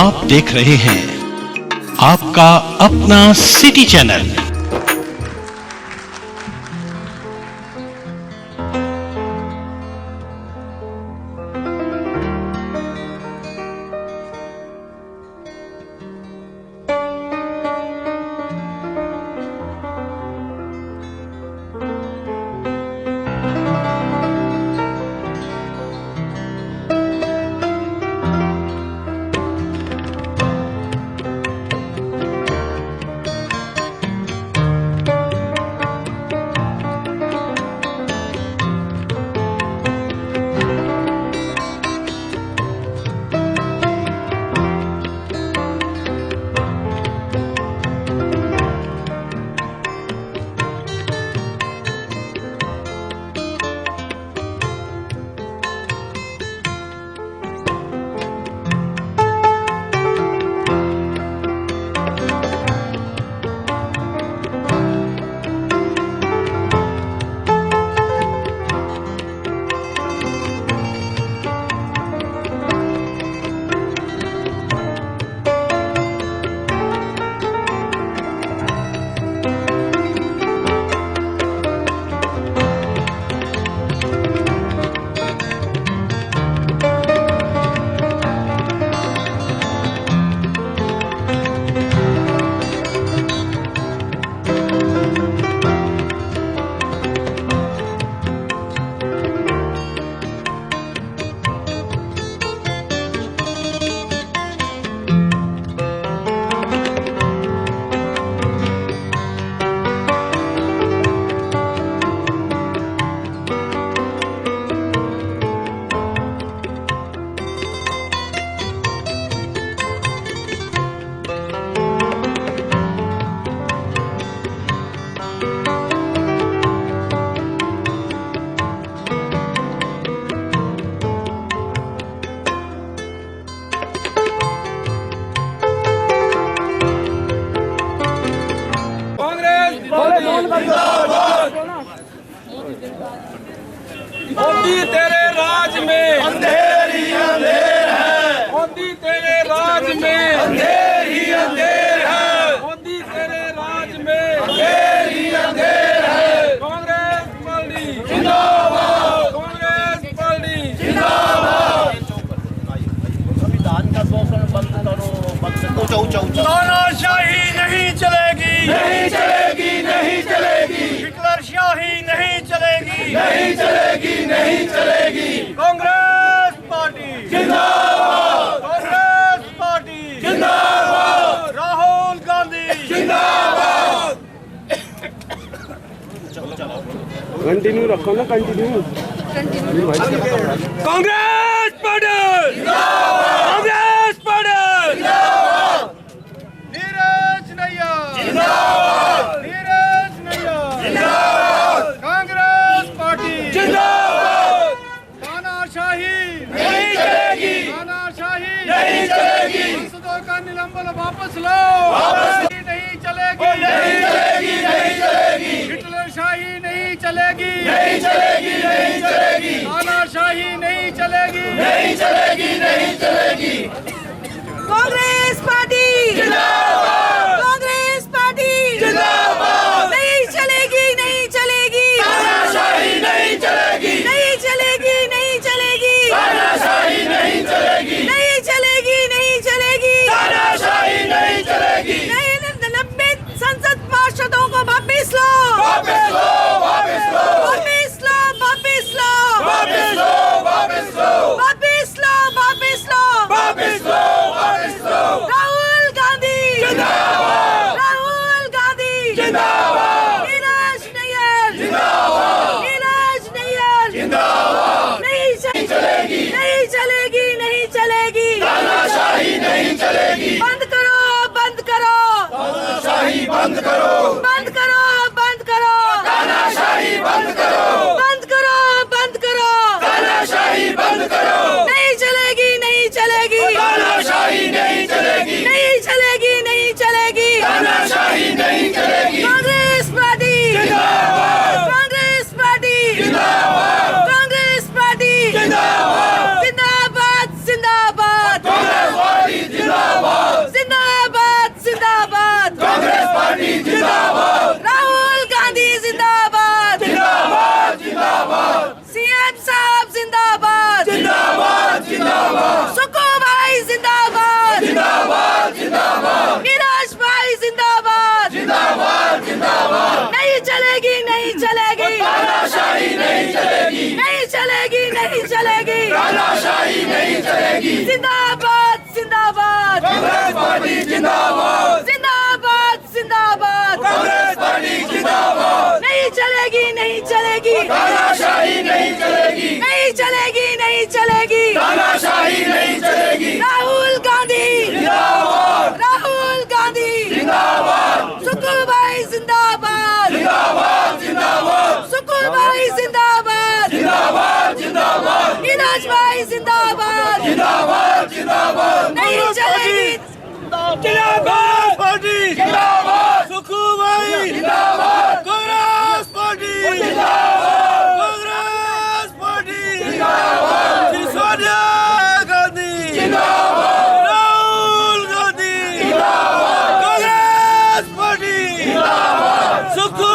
आप देख रहे हैं आपका अपना सिटी चैनल। मोदी तेरे राज में अंधेर ही अंधेर है। मोदी तेरे राज में अंधेर ही अंधेर है। मोदी तेरे राज में अंधेर ही अंधेर है। कांग्रेस पार्टी जिंदाबाद। कांग्रेस पार्टी जिंदाबाद। संविधान का शोषण बंद करो, बंद करो। तानाशाही नहीं चलेगी, नहीं चलेगी, नहीं चलेगी, हिटलरशाही नहीं चलेगी, नहीं चलेगी, नहीं चलेगी। कांग्रेस पार्टी जिंदाबाद। कांग्रेस पार्टी जिंदाबाद। राहुल गांधी जिंदाबाद। कंटिन्यू रखो ना, continue. Congress party Congress party Neeraj Nayyar जिंदाबाद। नीरज नैयर जिंदाबाद। कांग्रेस पार्टी जिंदाबाद। तानाशाही नहीं चलेगी, तानाशाही नहीं चलेगी। सांसदों का निलंबन वापस लो, वापस नहीं चलेगी, नहीं चलेगी, नहीं चलेगी, हिटलरशाही नहीं चलेगी, नहीं चलेगी, नहीं चलेगी, तानाशाही नहीं चलेगी, नहीं चलेगी, नहीं चलेगी। कांग्रेस पार्टी जिंदाबाद। कांग्रेस पार्टी जिंदाबाद। नहीं चलेगी, नहीं चलेगी, तानाशाही नहीं चलेगी, नहीं चलेगी, नहीं चलेगी, तानाशाही नहीं चलेगी, नहीं चलेगी, नहीं चलेगी। तानाशाही नहीं चलेगी। नहीं 90 संसद पार्षदों को वापिस लो, वापस लो, वापस लो, वापिस लो, वापिस लो, वापस लो, वापस लो, वापिस लो, वापिस लो। वापस लो, वापस लो। राहुल गांधी जिंदाबाद। राहुल गांधी जिंदाबाद। नीरज नैयर जिंदाबाद। नीरज नैयर जिंदाबाद। नहीं चलेगी, नहीं चलेगी, नहीं चलेगी। तानाशाही नहीं चलेगी। बंद करो, बंद करो, तानाशाही बंद करो, बंद करो, बंद करो, तानाशाही बंद करो, बंद करो, बंद करो। तानाशाही बंद करो। नहीं चलेगी, नहीं चलेगी, तानाशाही नहीं चलेगी, नहीं चलेगी, नहीं चलेगी। तानाशाही नहीं चलेगी। कांग्रेस पार्टी जिंदाबाद। कांग्रेस पार्टी जिंदाबाद। कांग्रेस पार्टी जिंदाबाद। जिंदाबाद, जिंदाबाद। कांग्रेस पार्टी जिंदाबाद। चलेगी, तानाशाही नहीं चलेगी। जिंदाबाद जिंदाबाद कांग्रेस पार्टी जिंदाबाद, जिंदाबाद जिंदाबाद, कांग्रेस पार्टी जिंदाबाद। नहीं चलेगी नहीं चलेगी, तानाशाही नहीं चलेगी, नहीं चलेगी नहीं चलेगी। तानाशाही नहीं चलेगी। राहुल गांधी जिंदाबाद, राहुल गांधी जिंदाबाद, सुकुल भाई जिंदाबाद, जिंदाबाद, जिंदाबाद, सुकुल भाई जिंदाबाद, जिंदाबाद, जिंदाबाद, नीरज भाई जिंदाबाद, जिंदाबाद, जिंदाबाद, नहीं चलेगी। जिंदाबाद पार्टी, जिंदाबाद, सुखू भाई जिंदाबाद, कांग्रेस पार्टी, जिंदाबाद, कांग्रेस पार्टी, जिंदाबाद, श्री सोनिया गांधी, जिंदाबाद, राहुल गांधी, जिंदाबाद, कांग्रेस पार्टी, जिंदाबाद, सुखू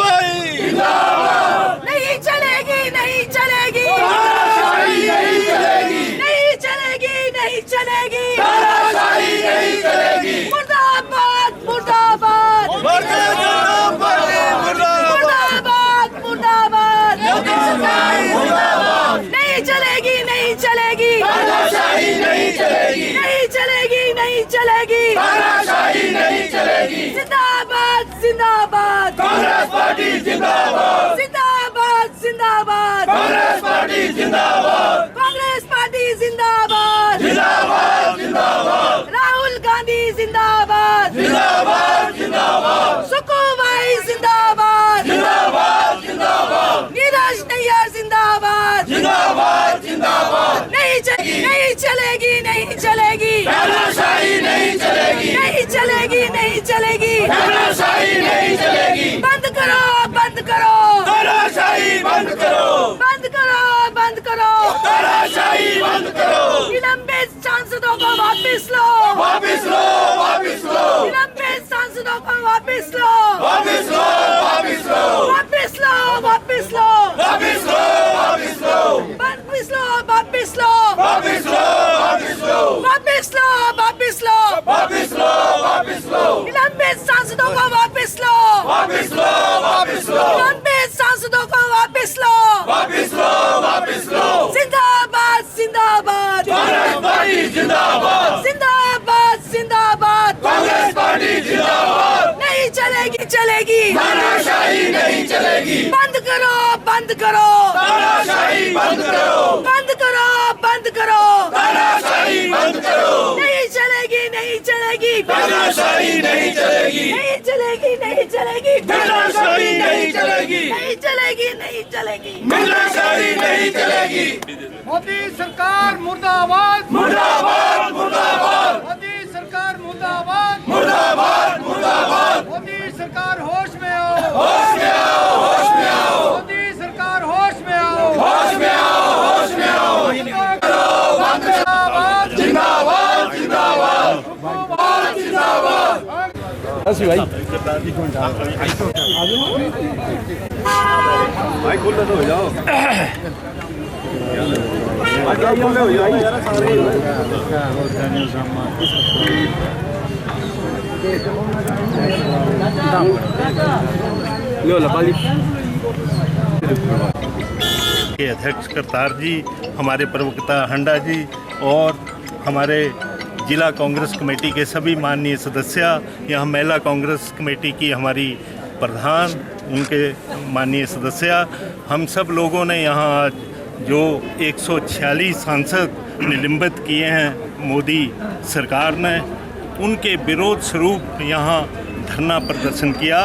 भाई, जिंदाबाद। नहीं चलेगी नहीं चलेगी, तानाशाही नहीं चलेगी, नहीं चलेगी नहीं चलेगी। तानाशाही नहीं चलेगी। मुर्दाबाद मुर्दाबाद भारतीय जनता पार्टी मुर्दाबाद, मुर्दाबाद मुर्दाबाद, मुर्दाबाद, नहीं चलेगी नहीं चलेगी, तानाशाही नहीं चलेगी, नहीं चलेगी नहीं चलेगी। तानाशाही नहीं चलेगी। जिंदाबाद जिंदाबाद, कांग्रेस पार्टी जिंदाबाद, जिंदाबाद जिंदाबाद, कांग्रेस पार्टी जिंदाबाद, कांग्रेस पार्टी जिंदाबाद, जिंदाबाद, जिंदाबाद, राहुल गांधी जिंदाबाद, जिंदाबाद, जिंदाबाद, सुकू भाई जिंदाबाद, जिंदाबाद, जिंदाबाद, नीरज नैयर जिंदाबाद, जिंदाबाद, जिंदाबाद। नहीं चलेगी नहीं चलेगी, तानाशाही नहीं चलेगी, नहीं चलेगी नहीं चलेगी। तानाशाही नहीं चलेगी। बंद करो बंद करो तानाशाही बंद करो, बंद करो बंद करो, तानाशाही बंद करो। निलंबित सांसदों को वापस लो, वापिस लो, वापिस लो, निलंबित सांसदों को वापस लो, वापिस लो, वापिस लो, वापस लो वापस लो, वापिस लो, वापिस लो, वापस लो वापस लो, वापिस लो, वापिस लो, वापस लो वापस लो, वापिस लो, वापिस लो, निलंबित सांसदों को वापस लो, वापिस लो, वापिस लो, निलंबित सांसदों को वापस लो, वापिस लो, वापिस लो। जिंदाबाद जिंदाबाद, कांग्रेस पार्टी जिंदाबाद, जिंदाबाद जिंदाबाद, कांग्रेस पार्टी जिंदाबाद। नहीं चलेगी चलेगी, तानाशाही नहीं चलेगी, बंद करो बंद करो, तानाशाही बंद करो, बंद करो बंद करो, तानाशाही बंद करो। नहीं चलेगी नहीं चलेगी, तानाशाही नहीं चलेगी, नहीं चलेगी नहीं चलेगी, तानाशाही नहीं चलेगी, नहीं चलेगी नहीं चलेगी। तानाशाही नहीं चलेगी। मोदी सरकार मुर्दाबाद, मुर्दाबाद, मुर्दाबाद, मोदी सरकार मुर्दाबाद, मुर्दाबाद, मुर्दाबाद। मोदी सरकार होश में आओ, होश में आओ, होश में आओ, मोदी सरकार होश में आओ, होश में आओ, होश में आओ। जिंदाबाद जिंदाबाद, जिंदाबाद, जिंदाबाद। बस भाई भाई खोल तो हो जाओ हो जाओ यार सारे लो लपाली के अध्यक्ष करतार जी, हमारे प्रवक्ता हंडा जी और हमारे जिला कांग्रेस कमेटी के सभी माननीय सदस्य, यहाँ महिला कांग्रेस कमेटी की हमारी प्रधान, उनके माननीय सदस्य, हम सब लोगों ने यहाँ आज जो 146 सांसद निलंबित किए हैं मोदी सरकार ने, उनके विरोध स्वरूप यहाँ धरना प्रदर्शन किया।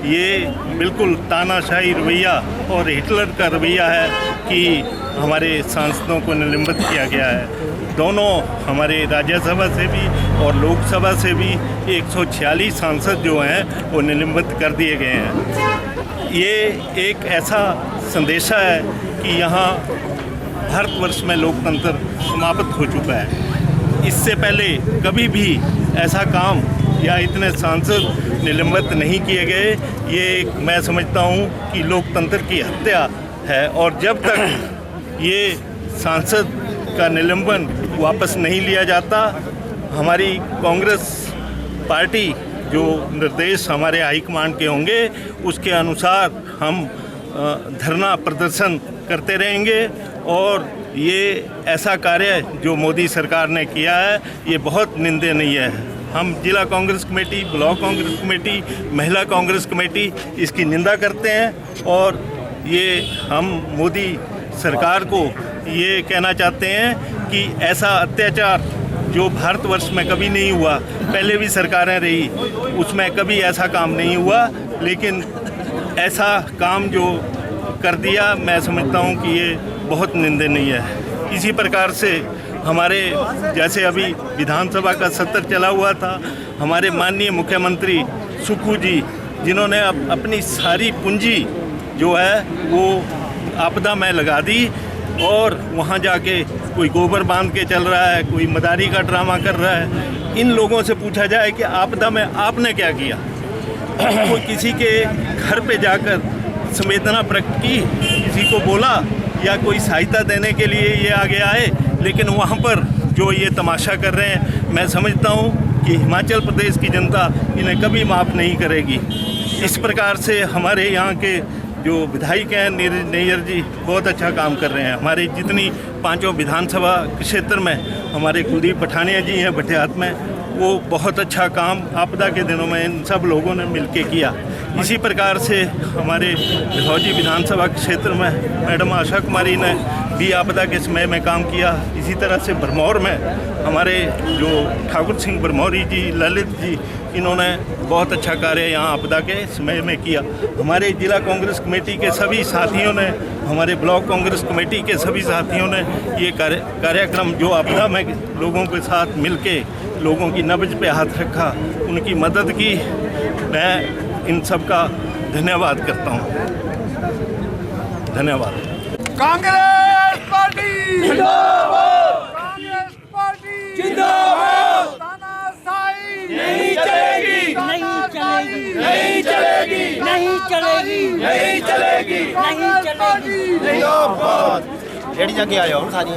ये बिल्कुल तानाशाही रवैया और हिटलर का रवैया है कि हमारे सांसदों को निलंबित किया गया है। दोनों हमारे राज्यसभा से भी और लोकसभा से भी 146 सांसद जो हैं वो निलंबित कर दिए गए हैं। ये एक ऐसा संदेशा है कि यहाँ भारतवर्ष में लोकतंत्र समाप्त हो चुका है। इससे पहले कभी भी ऐसा काम या इतने सांसद निलंबित नहीं किए गए। ये एक मैं समझता हूँ कि लोकतंत्र की हत्या है, और जब तक ये सांसद का निलंबन वापस नहीं लिया जाता, हमारी कांग्रेस पार्टी जो निर्देश हमारे हाईकमांड के होंगे उसके अनुसार हम धरना प्रदर्शन करते रहेंगे और ये ऐसा कार्य जो मोदी सरकार ने किया है ये बहुत निंदनीय है। हम जिला Congress committee, block Congress committee, महिला कांग्रेस कमेटी इसकी निंदा करते हैं और ये हम मोदी सरकार को ये कहना चाहते हैं कि ऐसा अत्याचार जो भारतवर्ष में कभी नहीं हुआ, पहले भी सरकारें रही उसमें कभी ऐसा काम नहीं हुआ, लेकिन ऐसा काम जो कर दिया मैं समझता हूँ कि ये बहुत निंदनीय है। इसी प्रकार से हमारे जैसे अभी विधानसभा का सत्र चला हुआ था, हमारे माननीय मुख्यमंत्री सुक्खू जी जिन्होंने अपनी सारी पूंजी जो है वो आपदा में लगा दी और वहाँ जाके कोई गोबर बांध के चल रहा है, कोई मदारी का ड्रामा कर रहा है। इन लोगों से पूछा जाए कि आपदा में आपने क्या किया? कोई किसी के घर पे जाकर संवेदना प्रकट की, किसी को बोला या कोई सहायता देने के लिए ये आगे आए, लेकिन वहाँ पर जो ये तमाशा कर रहे हैं, मैं समझता हूँ कि हिमाचल प्रदेश की जनता इन्हें कभी माफ़ नहीं करेगी। इस प्रकार से हमारे यहाँ के जो विधायक हैं नीरज नैयर जी बहुत अच्छा काम कर रहे हैं। हमारे जितनी पांचों विधानसभा क्षेत्र में हमारे कुलदीप पठानिया जी हैं भटियात में, वो बहुत अच्छा काम आपदा के दिनों में इन सब लोगों ने मिलके किया। इसी प्रकार से हमारे धौजी विधानसभा क्षेत्र में मैडम आशा कुमारी ने भी आपदा के समय में काम किया। इसी तरह से भरमौर में हमारे जो ठाकुर सिंह भरमौरी जी, ललित जी, इन्होंने बहुत अच्छा कार्य यहाँ आपदा के समय में किया। हमारे जिला कांग्रेस कमेटी के सभी साथियों ने, हमारे ब्लॉक कांग्रेस कमेटी के सभी साथियों ने ये कार्यक्रम जो आपदा में लोगों के साथ मिलके लोगों की नब्ज पे हाथ रखा, उनकी मदद की, मैं इन सब का धन्यवाद करता हूँ। धन्यवाद। कांग्रेस पार्टी जिंदाबाद, कांग्रेस पार्टी जिंदाबाद। तानाशाही नहीं चलेगी, तानाशाही नहीं चलेगी, नहीं चलेगी, नहीं चलेगी, कांग्रेस पार्टी जिंदाबाद। रेडी जाके आ जाओ सारी।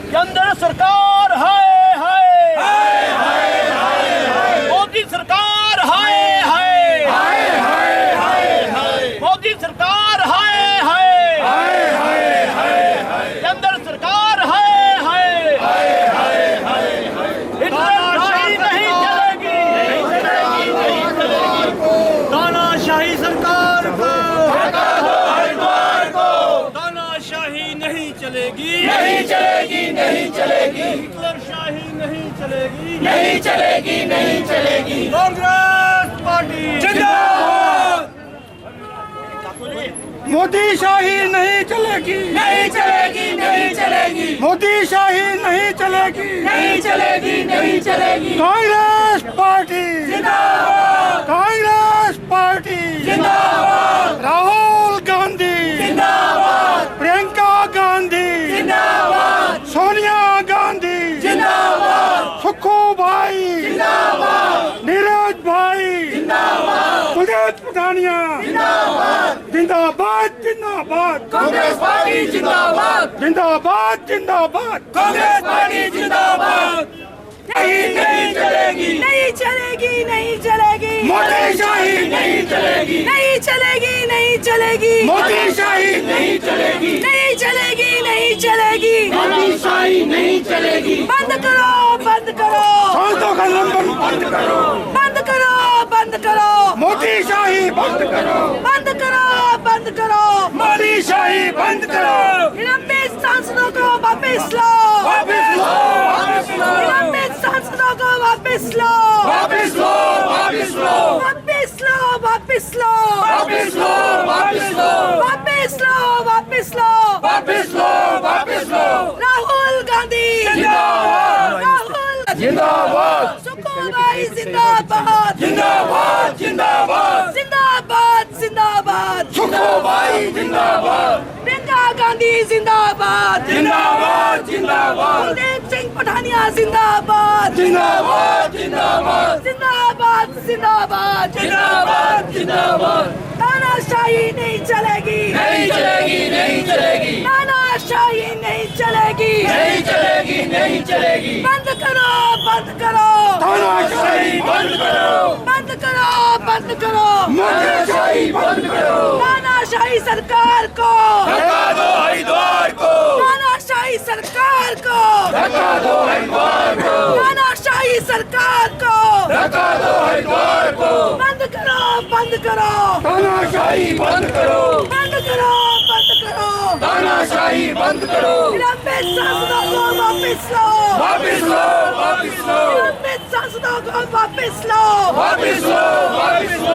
केंद्र सरकार हाय हाय हाय हाय हाय, मोदी सरकार हाय हाय हाय हाय हाय हाय, मोदी सरकार हाय हाय हाय हाय हाय हाय, केंद्र सरकार हाय हाय हाय हाय हाय हाय, तानाशाही नहीं चलेगी, नहीं चलेगी, तानाशाही सरकार को हरिद्वार को, तानाशाही नहीं चलेगी, नहीं चलेगी, नहीं चलेगी, हिटलरशाही नहीं चलेगी, नहीं चलेगी, नहीं चलेगी। कांग्रेस पार्टी जिंदाबाद, मोदी शाही नहीं चलेगी, नहीं चलेगी, नहीं चलेगी, मोदी शाही नहीं चलेगी, नहीं चलेगी, नहीं चलेगी। कांग्रेस पार्टी जिंदाबाद, कांग्रेस पार्टी जिंदाबाद, राहुल गांधी जिंदाबाद, प्रियंका गांधी जिंदाबाद, सोनिया गांधी जिंदाबाद, सुक्खू भाई जिंदाबाद, नीरज भाई जिंदाबाद, कुलदीप पठानिया जिंदाबाद, जिंदाबाद जिंदाबाद कांग्रेस पार्टी जिंदाबाद, जिंदाबाद जिंदाबाद कांग्रेस पार्टी जिंदाबाद। नहीं, नहीं चलेगी, नहीं चलेगी, नहीं चलेगी, मोदी शाही नहीं चलेगी, नहीं चलेगी, नहीं चलेगी, मोदी शाही नहीं चलेगी, नहीं चलेगी, नहीं चलेगी, मोदी शाही नहीं चलेगी। बंद करो, बंद करो, सांसदों का लंबन बंद करो, बंद करो, बंद करो, मोदी शाही बंद करो, बंद करो, बंद करो, मोदी शाही बंद करो, निलंबित सांसदों को वापस लो, वापस लो, वापस लो, निलंबित सांसदों को वापस लो, वापस लो, वापस लो, वापस लो, वापस लो, वापस लो, वापस लो, वापस लो, वापस लो, वापस लो, वापस लो। राहुल गांधी जिंदाबाद, राहुल जिंदाबाद, सुक्खू भाई जिंदाबाद, जिंदाबाद, जिंदाबाद, जिंदाबाद, जिंदाबाद, सुक्खू भाई जिंदाबाद, प्रियंका गांधी जिंदाबाद, जिंदाबाद, जिंदाबाद, कुलदीप सिंह पठानिया जिंदाबाद, जिंदाबाद, जिंदाबाद, जिंदाबाद, जिंदाबाद, जिंदाबाद, जिंदाबाद। तानाशाही नहीं चलेगी, नहीं चलेगी, नहीं चलेगी, तानाशाही नहीं चलेगी, नहीं चलेगी, नहीं चलेगी, बंद बंद करो, तानाशाही बंद करो, बंद करो, बंद करो, मुद्राशाही बंद करो, तानाशाही सरकार को, धक्का दो हरिद्वार को, तानाशाही सरकार को, धक्का दो हरिद्वार को, तानाशाही सरकार को, धक्का दो हरिद्वार को, बंद करो, बंद करो, तानाशाही बंद करो, बंद करो, बंद करो, तानाशाही बंद करो, निलंबित सांसदों को वापस लो, वापिस लो, वापिस लो, निलंबित सांसदों को वापस लो, वापिस लो, वापिस लो।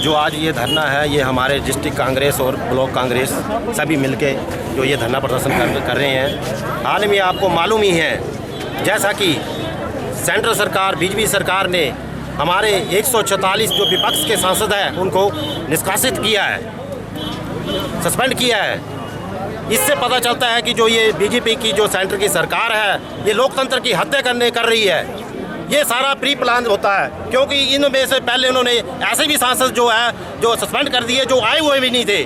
जो आज ये धरना है, ये हमारे डिस्ट्रिक्ट कांग्रेस और ब्लॉक कांग्रेस सभी मिलके जो ये धरना प्रदर्शन कर रहे हैं। हाल में आपको मालूम ही है, जैसा कि सेंट्रल सरकार बीजेपी सरकार ने हमारे 144 जो विपक्ष के सांसद हैं उनको निष्कासित किया है, सस्पेंड किया है। इससे पता चलता है कि जो ये बीजेपी की जो सेंटर की सरकार है, ये लोकतंत्र की हत्या कर रही है। ये सारा प्री प्लान होता है, क्योंकि इनमें से पहले उन्होंने ऐसे भी सांसद जो है जो सस्पेंड कर दिए, जो आए हुए भी नहीं थे।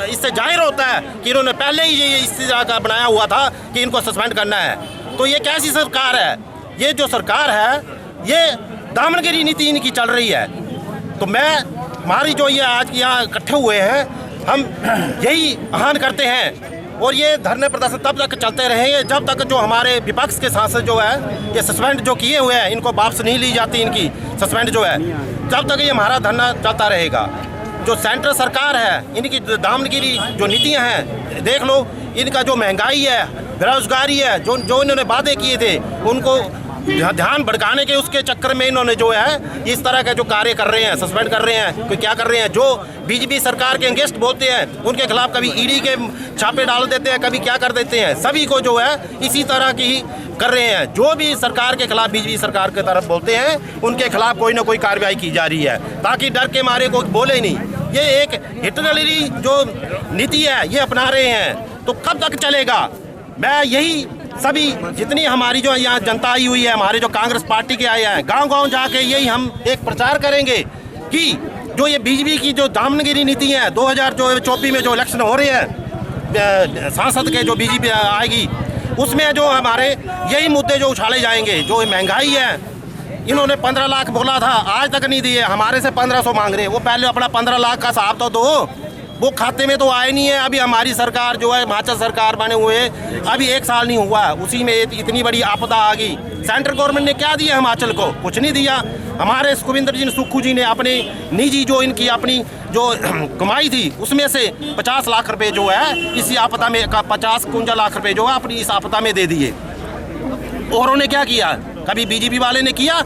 इससे जाहिर होता है कि इन्होंने पहले ही ये इस तरह का बनाया हुआ था कि इनको सस्पेंड करना है। तो ये कैसी सरकार है? ये जो सरकार है, ये दामनगिरी नीति इनकी चल रही है। तो हमारी जो ये आज यहाँ इकट्ठे हुए हैं, हम यही आह्वान करते हैं और ये धरने प्रदर्शन तब तक चलते रहेंगे जब तक जो हमारे विपक्ष के सांसद जो है ये सस्पेंड जो किए हुए हैं, इनको वापस नहीं ली जाती इनकी सस्पेंड जो है, जब तक ये हमारा धरना चलता रहेगा। जो सेंट्रल सरकार है, इनकी दामनगिरी जो नीतियां हैं, देख लो, इनका जो महंगाई है, बेरोजगारी है, जो इन्होंने वादे किए थे उनको ध्यान भटकाने के उसके चक्कर में इन्होंने जो है इस तरह के जो कार्य कर रहे हैं, सस्पेंड कर रहे हैं। कोई क्या कर रहे हैं, जो बीजेपी सरकार के अगेंस्ट बोलते हैं उनके खिलाफ कभी ईडी के छापे डाल देते हैं, कभी क्या कर देते हैं। सभी को जो है इसी तरह की कर रहे हैं। जो भी सरकार के खिलाफ बीजेपी सरकार की तरफ बोलते हैं उनके खिलाफ कोई ना कोई कार्रवाई की जा रही है, ताकि डर के मारे कोई बोले नहीं। ये एक हिटलरी जो नीति है ये अपना रहे हैं, तो कब तक चलेगा? मैं यही सभी जितनी हमारी जो यहाँ जनता आई हुई है, हमारे जो कांग्रेस पार्टी के आए हैं, गांव-गांव जाके यही हम एक प्रचार करेंगे कि जो ये बीजेपी की जो दामनगिरी नीति है, 2024 में जो इलेक्शन हो रहे हैं सांसद के, जो बीजेपी आएगी उसमें जो हमारे यही मुद्दे जो उछाले जाएंगे। जो महंगाई है, इन्होंने 15 लाख बोला था, आज तक नहीं दिए, हमारे से 1500 मांग रहे हैं। वो पहले अपना 15 लाख का हिसाब तो दो, वो खाते में तो आए नहीं है। अभी हमारी सरकार जो है, हिमाचल सरकार बने हुए अभी 1 साल नहीं हुआ, उसी में इतनी बड़ी आपदा आ गई। सेंट्रल गवर्नमेंट ने क्या दिया हिमाचल को? कुछ नहीं दिया। हमारे सुखविंदर जी सुक्खू जी ने अपने निजी जो इनकी अपनी जो कमाई थी उसमें से 50 लाख रुपए जो है इसी आपदा में, 50-51 लाख रुपए जो है अपनी इस आपदा में दे दिए। और उन्होंने क्या किया? कभी बीजेपी वाले ने किया?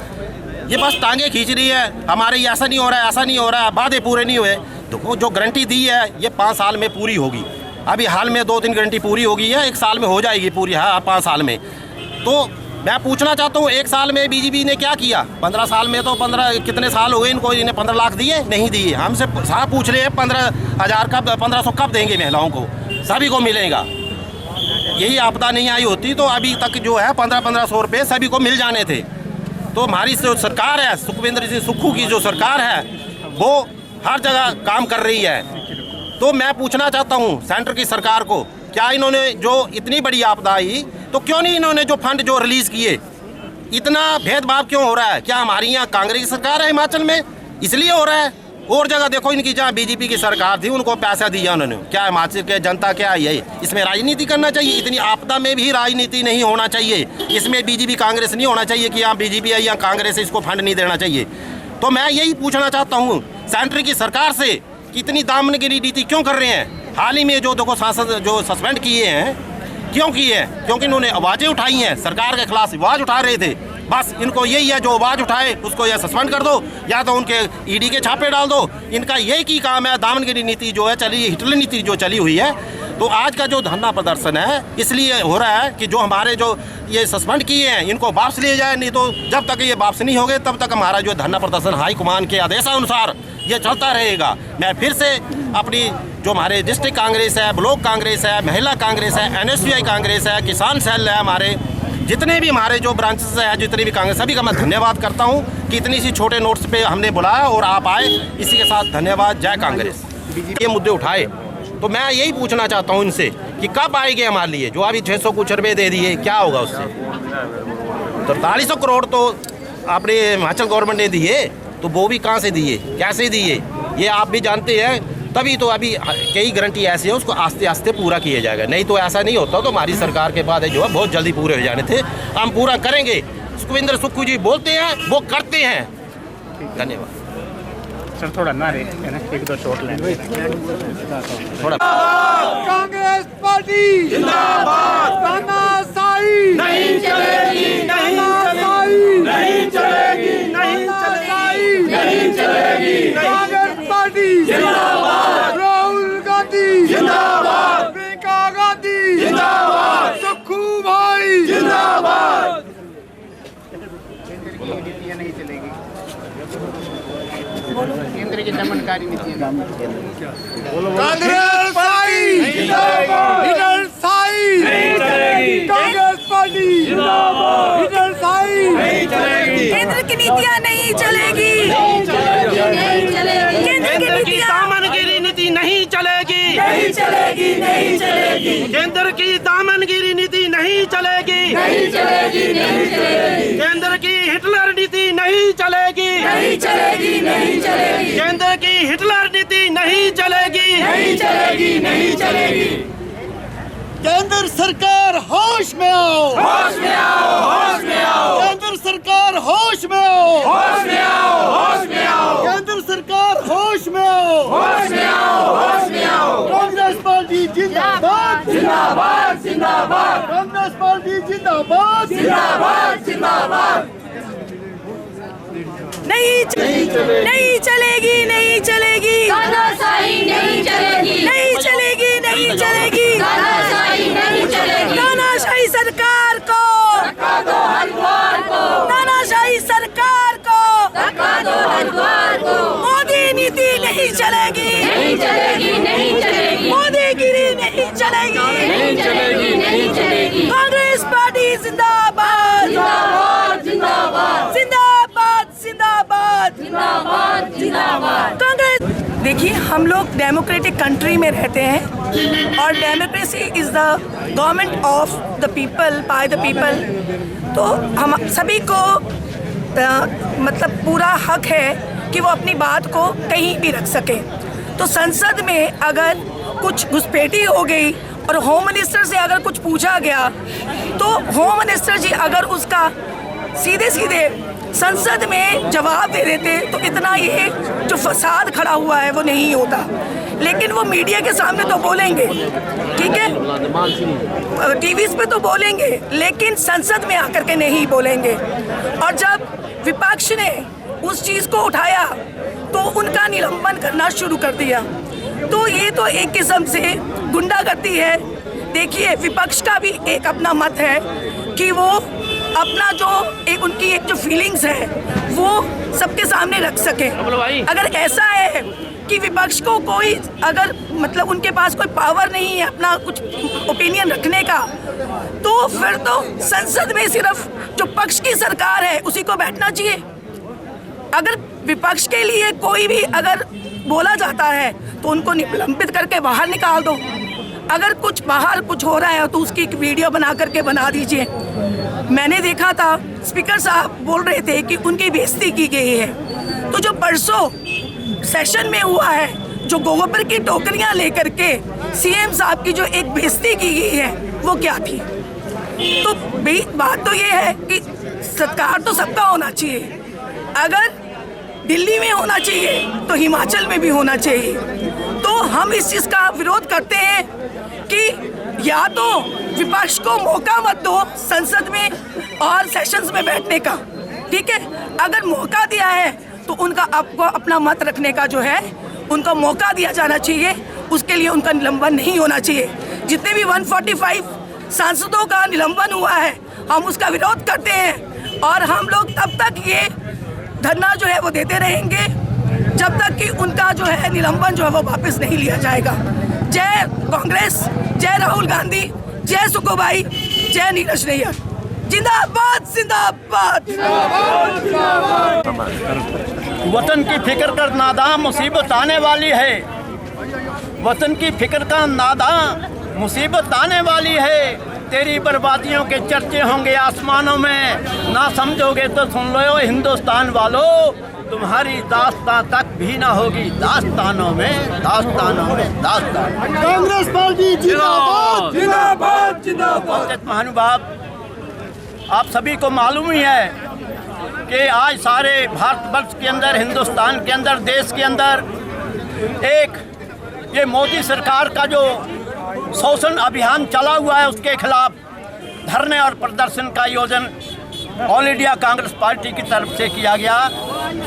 ये बस टांगे खींच रही है, हमारे ऐसा नहीं हो रहा है, ऐसा नहीं हो रहा है, वादे पूरे नहीं हुए। देखो, जो गारंटी दी है ये 5 साल में पूरी होगी। अभी हाल में 2-3 गारंटी पूरी होगी है, 1 साल में हो जाएगी पूरी, हाँ 5 साल में। तो मैं पूछना चाहता हूँ, 1 साल में बीजेपी ने क्या किया? 15 साल में तो 15 कितने साल हो गए इनको, इन्हें 15 लाख दिए? नहीं दिए। हमसे साहब पूछ रहे हैं 15,000 कब, 1500 कब देंगे महिलाओं को? सभी को मिलेगा। यही आपदा नहीं आई होती तो अभी तक जो है 1500 रुपये सभी को मिल जाने थे। तो हमारी जो सरकार है, सुखविंदर सिंह सुक्खू की जो सरकार है, वो हर जगह काम कर रही है। तो मैं पूछना चाहता हूँ सेंटर की सरकार को, क्या इन्होंने जो इतनी बड़ी आपदा आई तो क्यों नहीं इन्होंने जो फंड जो रिलीज किए? इतना भेदभाव क्यों हो रहा है? क्या हमारी यहाँ कांग्रेस की सरकार है हिमाचल में इसलिए हो रहा है? और जगह देखो, इनकी जहाँ बीजेपी की सरकार थी उनको पैसा दिया उन्होंने। क्या हिमाचल के जनता क्या है? इसमें राजनीति करना चाहिए? इतनी आपदा में भी राजनीति नहीं होना चाहिए। इसमें बीजेपी कांग्रेस नहीं होना चाहिए कि यहाँ बीजेपी है या कांग्रेस है, इसको फंड नहीं देना चाहिए। तो मैं यही पूछना चाहता हूँ सेंटर की सरकार से कि इतनी दामनगिरी नीति क्यों कर रहे हैं? हाल ही में जो देखो सांसद जो सस्पेंड किए हैं, क्यों किए हैं? क्योंकि इन्होंने आवाज़ें उठाई हैं, सरकार के खिलाफ आवाज़ उठा रहे थे। बस इनको यही है, जो आवाज़ उठाए उसको या सस्पेंड कर दो या तो उनके ईडी के छापे डाल दो। इनका यही की काम है। दामनगिरी नीति जो है चली, हिटलर नीति जो चली हुई है। तो आज का जो धरना प्रदर्शन है इसलिए हो रहा है कि जो हमारे जो ये सस्पेंड किए हैं इनको वापस लिए जाए, नहीं तो जब तक ये वापस नहीं होंगे तब तक हमारा जो धरना प्रदर्शन हाईकमान के आदेशानुसार ये चलता रहेगा। मैं फिर से अपनी जो हमारे डिस्ट्रिक्ट कांग्रेस है, ब्लॉक कांग्रेस है, महिला कांग्रेस है, NSUI कांग्रेस है, किसान सेल है, हमारे जितने भी हमारे जो ब्रांचेस हैं, जितने भी कांग्रेस, सभी का मैं धन्यवाद करता हूँ कि इतनी सी छोटे नोट्स पे हमने बुलाया और आप आए। इसी के साथ धन्यवाद। जय कांग्रेस। ये मुद्दे उठाए तो मैं यही पूछना चाहता हूँ इनसे कि कब आएंगे हमारे लिए। जो अभी 600 कुछ रुपये दे दिए, क्या होगा उससे? 4300 करोड़ तो आपने हिमाचल गवर्नमेंट ने दिए, तो वो भी कहाँ से दिए, कैसे दिए, ये आप भी जानते हैं। तभी तो अभी कई गारंटी ऐसी है, उसको आस्ते आस्ते पूरा किया जाएगा। नहीं तो ऐसा नहीं होता। तो हमारी सरकार के बाद जो है बहुत जल्दी पूरे हो जाने थे। हम पूरा करेंगे। सुखविंदर सुक्खू जी बोलते हैं, वो करते हैं। धन्यवाद सर। थोड़ा ना रे, एक दो शॉट लेंगे थोड़ा। कांग्रेस पार्टी जिंदाबाद। तानाशाही नहीं चलेगी, नहीं चलेगी, नहीं चलेगी, नहीं चलेगी, नहीं चलेगी। कांग्रेस पार्टी जिंदाबाद। राहुल गांधी जिंदाबाद। प्रियंका गांधी जिंदाबाद। सुक्खू भाई जिंदाबाद। नहीं चलेगी केंद्र की दमनकारी नीति। कांग्रेस पार्टी जिंदाबाद। हिटलरशाही नहीं चलेगी। कांग्रेस पार्टी जिंदाबाद। हिटलरशाही नहीं चलेगी। केंद्र की नीतियाँ नहीं चलेगी, नहीं चलेगी। केंद्र की दामनगिरी नीति नहीं चलेगी, नहीं चलेगी, नहीं चलेगी, केंद्र की दामनगिरी नीति नहीं चलेगी, नहीं चलेगी, नहीं चलेगी, केंद्र की हिटलर नीति नहीं चलेगी, नहीं चलेगी, नहीं चलेगी, केंद्र की हिटलर नीति नहीं चलेगी, नहीं चलेगी, नहीं चलेगी। केंद्र सरकार होश में आओ, होश में आओ, होश में आओ, केंद्र सरकार होश में आओ, होश में आओ, होश में आओ, केंद्र सरकार होश में आओ, होश में आओ, होश में आओ। कांग्रेस पार्टी जिंदाबाद, जिंदाबाद, जिंदाबाद, कांग्रेस पार्टी जिंदाबाद, जिंदाबाद, जिंदाबाद। नहीं चलेगी, नहीं चलेगी, तानाशाही नहीं चलेगी, नहीं चलेगी, नहीं चलेगी। तानाशाही नहीं चलेगी। तानाशाही सरकार को धक्का दो हरिद्वार को, तानाशाही सरकार को धक्का दो हरिद्वार को। मोदी नीति नहीं चलेगी, नहीं चलेगी, नहीं चलेगी, मोदीगिरी नहीं चलेगी, नहीं चलेगी, नहीं चलेगी। कांग्रेस पार्टी जिंदाबाद, जिंदाबाद, जिंदाबाद, जिंदाबाद, जिंदाबाद, जिंदाबाद, जिंदाबाद। कांग्रेस। देखिए, हम लोग डेमोक्रेटिक कंट्री में रहते हैं और democracy is the government of the people, by the people. तो हम सभी को मतलब पूरा हक है कि वो अपनी बात को कहीं भी रख सके। तो संसद में अगर कुछ घुसपैठी हो गई और होम मिनिस्टर से अगर कुछ पूछा गया, तो होम मिनिस्टर जी अगर उसका सीधे सीधे संसद में जवाब दे देते तो इतना ये जो फसाद खड़ा हुआ है वो नहीं होता। लेकिन वो मीडिया के सामने तो बोलेंगे, ठीक है, टीवीज़ पे तो बोलेंगे, लेकिन संसद में आकर के नहीं बोलेंगे। और जब विपक्ष ने उस चीज़ को उठाया तो उनका निलंबन करना शुरू कर दिया। तो ये तो एक किस्म से गुंडागर्दी है। देखिए, विपक्ष का भी एक अपना मत है कि वो अपना जो उनकी एक जो फीलिंग्स है वो सबके सामने रख सके। अगर ऐसा है कि विपक्ष को कोई अगर मतलब उनके पास कोई पावर नहीं है अपना कुछ ओपिनियन रखने का, तो फिर तो संसद में सिर्फ जो पक्ष की सरकार है उसी को बैठना चाहिए। अगर विपक्ष के लिए कोई भी अगर बोला जाता है तो उनको निलंबित करके बाहर निकाल दो। अगर कुछ बाहर कुछ हो रहा है तो उसकी एक वीडियो बना करके बना दीजिए। मैंने देखा था स्पीकर साहब बोल रहे थे कि उनकी बेइज्जती की गई है। तो जो परसों सेशन में हुआ है, जो गोबर की टोकरियां लेकर के सीएम साहब की जो एक बेइज्जती की गई है वो क्या थी? तो बात तो ये है कि सत्कार तो सबका होना चाहिए। अगर दिल्ली में होना चाहिए तो हिमाचल में भी होना चाहिए। तो हम इस चीज़ का विरोध करते हैं कि या तो विपक्ष को मौका मत दो संसद में और सेशंस में बैठने का, ठीक है। अगर मौका दिया है तो उनका आपको अपना मत रखने का जो है उनको मौका दिया जाना चाहिए। उसके लिए उनका निलंबन नहीं होना चाहिए। जितने भी 145 सांसदों का निलंबन हुआ है हम उसका विरोध करते हैं और हम लोग तब तक ये धरना जो है वो देते रहेंगे जब तक कि उनका जो है निलंबन जो है वो वापस नहीं लिया जाएगा। जय कांग्रेस, जय राहुल गांधी, जय सुखो भाई, जय नीरज नैयर। जिंदाबाद जिंदाबाद। वतन की फिक्र कर नादां मुसीबत आने वाली है, वतन की फिक्र का नादां मुसीबत आने वाली है। तेरी बर्बादियों के चर्चे होंगे आसमानों में, ना समझोगे तो सुन लो हिंदुस्तान वालों, तुम्हारी दास्तां तक भी ना होगी दास्तानों में, दास्तानों में दास्तान। कांग्रेस पार्टी जिंदाबाद जिंदाबाद जिंदाबाद। महानुभाव, आप सभी को मालूम ही है कि आज सारे भारतवर्ष के अंदर, हिंदुस्तान के अंदर, देश के अंदर एक ये मोदी सरकार का जो शोषण अभियान चला हुआ है, उसके खिलाफ धरने और प्रदर्शन का आयोजन ऑल इंडिया कांग्रेस पार्टी की तरफ से किया गया।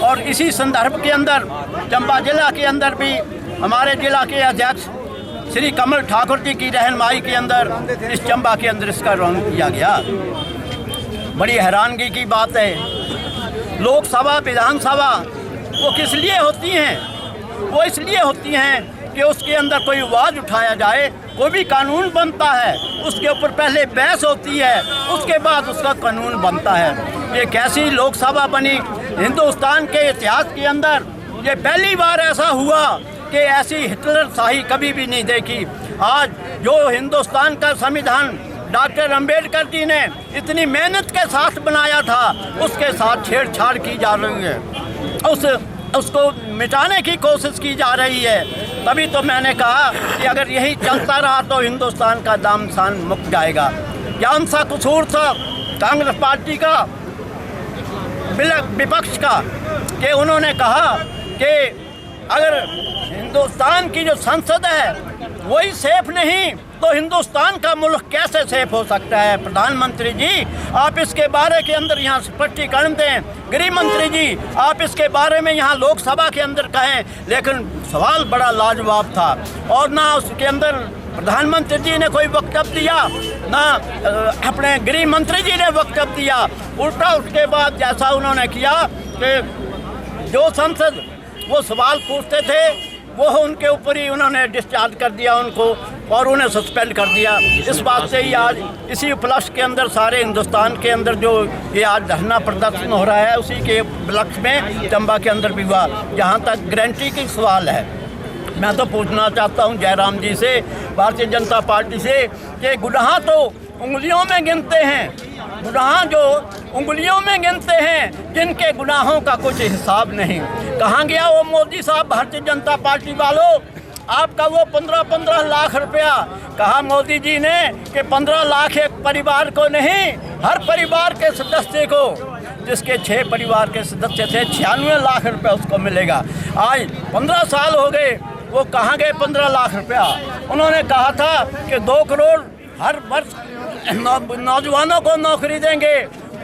और इसी संदर्भ के अंदर चंबा जिला के अंदर भी हमारे जिला के अध्यक्ष श्री कमल ठाकुर जी की रहनुमाई के अंदर इस चंबा के अंदर इसका रौनक किया गया। बड़ी हैरानगी की बात है, लोकसभा विधानसभा वो किस लिए होती हैं? वो इसलिए होती हैं कि उसके अंदर कोई आवाज़ उठाया जाए, कोई भी कानून बनता है, उसके ऊपर पहले बहस होती है, उसके बाद उसका कानून बनता है। ये कैसी लोकसभा बनी हिंदुस्तान के इतिहास के अंदर? ये पहली बार ऐसा हुआ कि ऐसी हिटलर शाही कभी भी नहीं देखी। आज जो हिंदुस्तान का संविधान डॉक्टर अंबेडकर जी ने इतनी मेहनत के साथ बनाया था, उसके साथ छेड़छाड़ की जा रही है, उसको मिटाने की कोशिश की जा रही है। तभी तो मैंने कहा कि अगर यही चलता रहा तो हिंदुस्तान का दामसान मुक जाएगा। कौन सा कसूर था कांग्रेस पार्टी का, विपक्ष का, कि उन्होंने कहा कि अगर हिंदुस्तान की जो संसद है वही सेफ नहीं तो हिंदुस्तान का मुल्क कैसे सेफ हो सकता है? प्रधानमंत्री जी, आप इसके बारे के अंदर यहाँ स्पष्टीकरण दें। गृह मंत्री जी, आप इसके बारे में यहाँ लोकसभा के अंदर कहें। लेकिन सवाल बड़ा लाजवाब था और ना उसके अंदर प्रधानमंत्री जी ने कोई वक्तव्य दिया, ना अपने गृह मंत्री जी ने वक्तव्य दिया। उल्टा उसके बाद जैसा उन्होंने किया कि जो संसद वो सवाल पूछते थे वो उनके ऊपर ही उन्होंने डिस्चार्ज कर दिया उनको और उन्हें सस्पेंड कर दिया। इस बात से ही आज इसी उपलक्ष्य के अंदर सारे हिंदुस्तान के अंदर जो ये आज धरना प्रदर्शन हो रहा है, उसी के उपलक्ष्य में चंबा के अंदर भी हुआ। जहाँ तक गारंटी की सवाल है, मैं तो पूछना चाहता हूँ जयराम जी से, भारतीय जनता पार्टी से, कि गुनाह तो उंगलियों में गिनते हैं, गुनाह जो उंगलियों में गिनते हैं, जिनके गुनाहों का कुछ हिसाब नहीं। कहाँ गया वो मोदी साहब? भारतीय जनता पार्टी वालों, आपका वो 15-15 लाख रुपया कहा मोदी जी ने कि 15 लाख एक परिवार को नहीं, हर परिवार के सदस्य को, जिसके 6 परिवार के सदस्य थे 96 लाख रुपया उसको मिलेगा। आज 15 साल हो गए, वो कहाँ गए 15 लाख रुपया? उन्होंने कहा था कि 2 करोड़ हर वर्ष नौजवानों को नौकरी देंगे।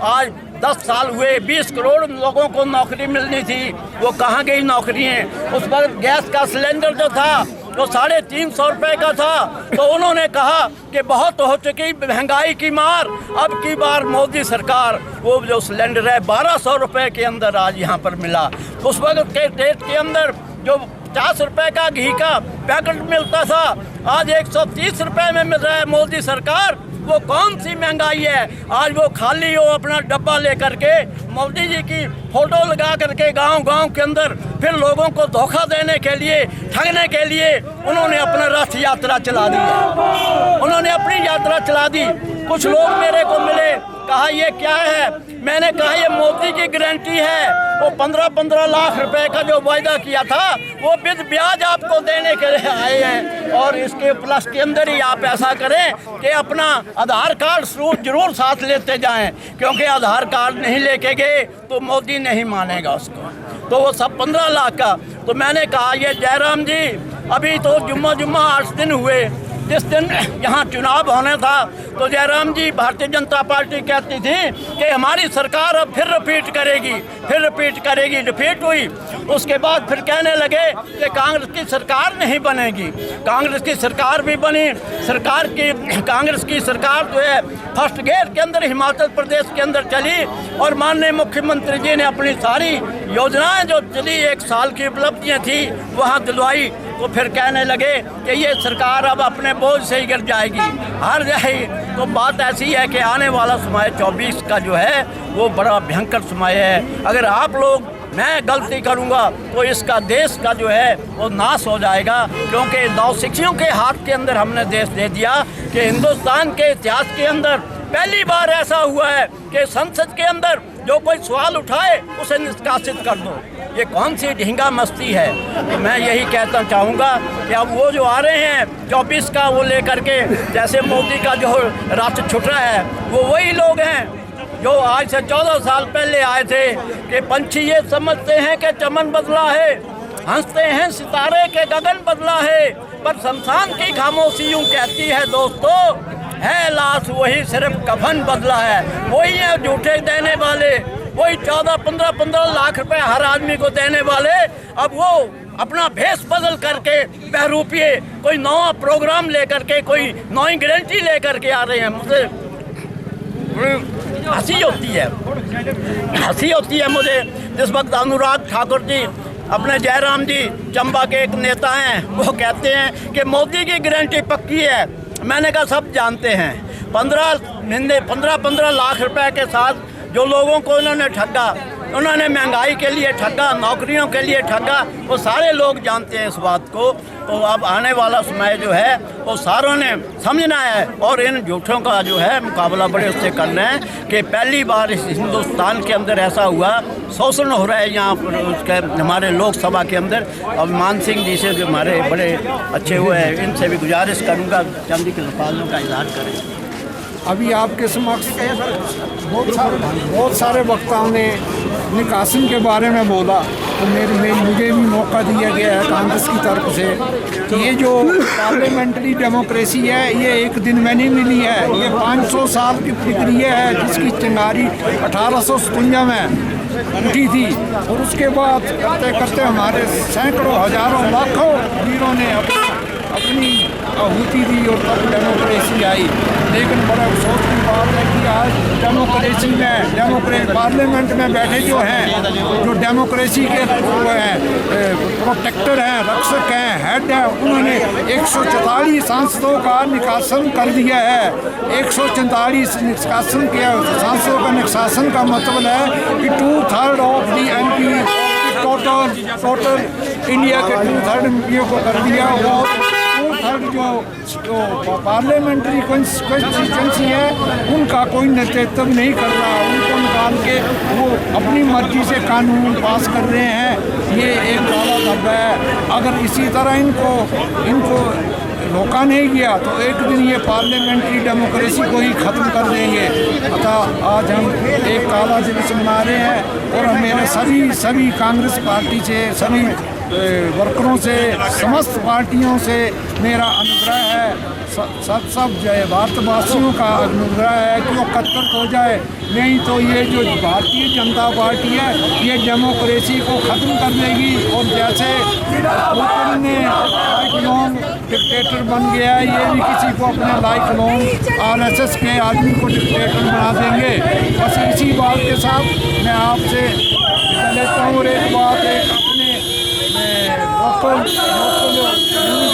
आज 10 साल हुए, 20 करोड़ लोगों को नौकरी मिलनी थी, वो कहाँ गई नौकरियाँ? उस वक्त गैस का सिलेंडर जो था वो 350 रुपये का था, तो उन्होंने कहा कि बहुत हो चुकी महंगाई की मार, अब की बार मोदी सरकार वो जो सिलेंडर है 1200 रुपये के अंदर आज यहाँ पर मिला। उस वक्त के डेट के अंदर जो 50 रुपये का घी का पैकेट मिलता था, आज 130 रुपये में मिल रहा है। मोदी सरकार, वो कौन सी महंगाई है? आज वो खाली हो अपना डब्बा लेकर के मोदी जी की फोटो लगा करके गांव-गांव के अंदर फिर लोगों को धोखा देने के लिए, ठगने के लिए उन्होंने अपना रथ यात्रा चला दी, उन्होंने अपनी यात्रा चला दी। कुछ लोग मेरे को मिले, कहा ये क्या है? मैंने कहा ये मोदी की गारंटी है। वो 15-15 लाख रुपए का जो वायदा किया था वो विद ब्याज आपको देने के लिए आए हैं। और इसके प्लस के अंदर ही आप ऐसा करें कि अपना आधार कार्ड जरूर साथ लेते जाएं, क्योंकि आधार कार्ड नहीं लेके गए तो मोदी नहीं मानेगा उसको। तो वो सब 15 लाख का। तो मैंने कहा ये जयराम जी, अभी तो जुम्मा 8 दिन हुए, जिस दिन यहाँ चुनाव होने था तो जयराम जी भारतीय जनता पार्टी कहती थी कि हमारी सरकार अब फिर रिपीट करेगी। रिपीट हुई, उसके बाद फिर कहने लगे कि कांग्रेस की सरकार नहीं बनेगी। कांग्रेस की सरकार भी बनी, सरकार की कांग्रेस की सरकार जो है फर्स्ट गियर के अंदर हिमाचल प्रदेश के अंदर चली और माननीय मुख्यमंत्री जी ने अपनी सारी योजनाएं जो चली 1 साल की उपलब्धियां थी वहां दिलवाई, तो फिर कहने लगे कि ये सरकार अब अपने बोझ से ही गिर जाएगी, हार जाएगी। तो बात ऐसी है कि आने वाला समय 24 का जो है वो बड़ा भयंकर समय है। अगर आप लोग मैं गलती करूंगा तो इसका देश का जो है वो नाश हो जाएगा, क्योंकि नौसिखियों के हाथ के अंदर हमने देश दे दिया कि हिंदुस्तान के इतिहास के अंदर पहली बार ऐसा हुआ है कि संसद के अंदर जो कोई सवाल उठाए उसे निष्कासित कर दो। ये कौन सी ढींगा मस्ती है? तो मैं यही कहना चाहूँगा कि अब वो जो आ रहे हैं 24 का वो लेकर के, जैसे मोदी का जो रथ छुट रहा है, वो वही लोग हैं जो आज से 14 साल पहले आए थे कि पंछी ये समझते हैं कि चमन बदला है, हंसते हैं सितारे के गगन बदला है, पर शमशान की खामोशी यूं कहती है दोस्तों, है लाश वही सिर्फ कफन बदला है। वही है झूठे देने वाले, वही 14-15 लाख रुपए हर आदमी को देने वाले, अब वो अपना भेष बदल करके बहरूपिए कोई नया प्रोग्राम लेकर के, कोई नई गारंटी लेकर के आ रहे हैं। मुझे हंसी होती है मुझे जिस वक्त अनुराग ठाकुर जी, अपने जयराम जी चंबा के एक नेता हैं, वो कहते हैं कि मोदी की गारंटी पक्की है। मैंने कहा सब जानते हैं, 15 लाख रुपए के साथ जो लोगों को उन्होंने ठगा, उन्होंने महंगाई के लिए ठगा, नौकरियों के लिए ठगा, वो सारे लोग जानते हैं इस बात को। तो अब आने वाला समय जो है वो सारों ने समझना है और इन झूठों का जो है मुकाबला बड़े उससे करना है कि पहली बार इस हिंदुस्तान के अंदर ऐसा हुआ, शोषण हो रहा है यहाँ पर उसके हमारे लोकसभा के अंदर। अब मान सिंह जी से जो हमारे बड़े अच्छे हुए हैं, इनसे भी गुजारिश करूँगा चंद के लफाजों का इजहार करें। अभी आपके समक्ष बहुत सारे वक्ताओं ने निकासन के बारे में बोला, तो मुझे भी मौका दिया गया है कांग्रेस की तरफ से कि ये जो पार्लियामेंट्री डेमोक्रेसी है ये एक दिन में नहीं मिली है, ये 500 साल की प्रक्रिया है जिसकी चिंगारी 1857 में उठी थी, और उसके बाद करते करते हमारे सैकड़ों हजारों लाखों वीरों ने अपनी आहुति दी और तब डेमोक्रेसी आई। लेकिन बड़ा अफसोस की बात है कि आज डेमोक्रेसी में पार्लियामेंट में बैठे जो हैं, जो डेमोक्रेसी के वो हैं प्रोटेक्टर हैं, रक्षक हैं, हेड हैं, उन्होंने 144 सांसदों का निष्कासन कर दिया है। 144 निष्कासन किया, सांसदों का निष्कासन का मतलब है कि 2/3 of the MP total India के 2/3 MP को कर दिया। वो 2/3 जो पार्लियामेंट्री कॉन्स्टिट्यूंसी है उनका कोई नेतृत्व नहीं कर रहा, उनको निकाल के वो अपनी मर्जी से कानून पास कर रहे हैं। ये एक बड़ा धब्बा है। अगर इसी तरह इनको रोका नहीं गया तो एक दिन ये पार्लियामेंट्री डेमोक्रेसी को ही ख़त्म कर देंगे। अतः आज हम एक काला दिवस मना रहे हैं और मेरे सभी कांग्रेस पार्टी से, सभी वर्करों से, समस्त पार्टियों से मेरा अनुग्रह है, सब जय भारतवासियों का अनुग्रह है कि वो कत्तर हो जाए, नहीं तो ये जो भारतीय जनता पार्टी है ये डेमोक्रेसी को ख़त्म कर देगी। और जैसे पुतिन ने लाइफ लॉन्ग डिक्टेटर बन गया है, ये भी किसी को अपने लाइफ लॉन्ग RSS के आदमी को डिक्टेटर बना देंगे। बस इसी बात के साथ मैं आपसे विदा लेता हूँ। और एक बात है अपने लोकल